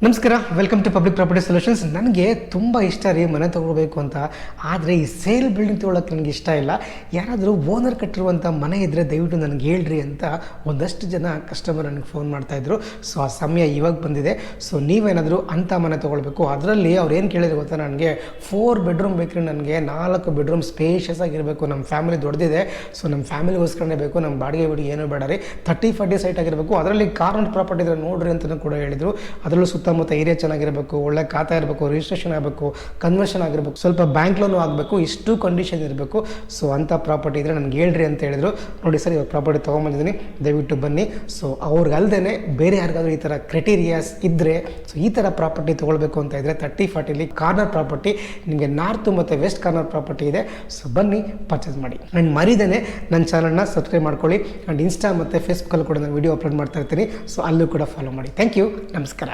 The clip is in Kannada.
ನಮಸ್ಕಾರ, welcome to public property solutions. ನನಗೆ ತುಂಬ ಇಷ್ಟ ರೀ ಮನೆ ತೊಗೊಳ್ಬೇಕು ಅಂತ. ಆದರೆ ಈ ಸೇಲ್ ಬಿಲ್ಡಿಂಗ್ ತೊಗೊಳಕ್ಕೆ ನನಗೆ ಇಷ್ಟ ಇಲ್ಲ. ಯಾರಾದರೂ ಓನರ್ ಕಟ್ಟಿರುವಂಥ ಮನೆ ಇದ್ದರೆ ದಯವಿಟ್ಟು ನನಗೆ ಹೇಳ್ರಿ ಅಂತ ಒಂದಷ್ಟು ಜನ ಕಸ್ಟಮರ್ ನನಗೆ ಫೋನ್ ಮಾಡ್ತಾಯಿದ್ರು. ಸೊ ಆ ಸಮಯ ಇವಾಗ ಬಂದಿದೆ. ಸೊ ನೀವೇನಾದರೂ ಅಂಥ ಮನೆ ತೊಗೊಳ್ಬೇಕು, ಅದರಲ್ಲಿ ಅವ್ರು ಏನು ಕೇಳಿದ್ರು ಗೊತ್ತಾ, ನನಗೆ 4 ಬೆಡ್ರೂಮ್ ಬೇಕ್ರಿ, ನನಗೆ 4 ಬೆಡ್ರೂಮ್ ಸ್ಪೇಷಿಯಸ್ ಆಗಿರಬೇಕು, ನಮ್ಮ ಫ್ಯಾಮಿಲಿ ದೊಡ್ಡದಿದೆ, ಸೊ ನಮ್ಮ ಫ್ಯಾಮಿಲಿಗೋಸ್ಕರನೇ ಬೇಕು, ನಮ್ಮ ಬಾಡಿಗೆ ಏನೂ ಬೇಡ ರೀ, 30-40 ಸೈಟ್ ಆಗಿರಬೇಕು, ಅದರಲ್ಲಿ ಕಾರ್ನರ್ ಪ್ರಾಪರ್ಟಿ ಇದ್ರೆ ನೋಡ್ರಿ ಅಂತಲೂ ಕೂಡ ಹೇಳಿದರು. ಅದರಲ್ಲೂ ಸುತ್ತಮುತ್ತ ಏರಿಯಾ ಚೆನ್ನಾಗಿರಬೇಕು, ಒಳ್ಳೆ ಖಾತಾ ಇರಬೇಕು, ರಿಜಿಸ್ಟ್ರೇಷನ್ ಆಗಬೇಕು, ಕನ್ವರ್ಷನ್ ಆಗಿರಬೇಕು, ಸ್ವಲ್ಪ ಬ್ಯಾಂಕ್ ಲೋನು ಆಗಬೇಕು, ಇಷ್ಟು ಕಂಡೀಷನ್ ಇರಬೇಕು. ಸೊ ಅಂಥ ಪ್ರಾಪರ್ಟಿ ಇದ್ದರೆ ನನಗೆ ಹೇಳ್ರಿ ಅಂತ ಹೇಳಿದ್ರು. ನೋಡಿ ಸರ್, ಇವಾಗ ಪ್ರಾಪರ್ಟಿ ತೊಗೊಂಬಂದಿದ್ದೀನಿ, ದಯವಿಟ್ಟು ಬನ್ನಿ. ಸೊ ಅವ್ರಿಗಲ್ದೇ ಬೇರೆ ಯಾರಿಗಾದ್ರೂ ಈ ಥರ ಕ್ರೈಟೀರಿಯಾಸ್ ಇದ್ದರೆ, ಸೊ ಈ ಥರ ಪ್ರಾಪರ್ಟಿ ತೊಗೊಳ್ಬೇಕು ಅಂತ ಇದ್ದರೆ 30-40 ಕಾರ್ನರ್ ಪ್ರಾಪರ್ಟಿ, ನಿಮಗೆ ನಾರ್ತ್ ಮತ್ತು ವೆಸ್ಟ್ ಕಾರ್ನರ್ ಪ್ರಾಪರ್ಟಿ ಇದೆ. ಸೊ ಬನ್ನಿ, ಪರ್ಚೇಸ್ ಮಾಡಿ. ಆ್ಯಂಡ್ ಮರಿದೇನೆ ನನ್ನ ಚಾನಲ್ನ ಸಬ್ಸ್ಕ್ರೈಬ್ ಮಾಡ್ಕೊಳ್ಳಿ. ಆ್ಯಂಡ್ ಇನ್ಸ್ಟಾ ಮತ್ತು ಫೇಸ್ಬುಕ್ಕಲ್ಲಿ ಕೂಡ ನಾನು ವೀಡಿಯೋ ಅಪ್ಲೋಡ್ ಮಾಡ್ತಾ ಇರ್ತೀನಿ. ಸೊ ಅಲ್ಲೂ ಕೂಡ ಫಾಲೋ ಮಾಡಿ. Thank you. ನಮಸ್ಕಾರ.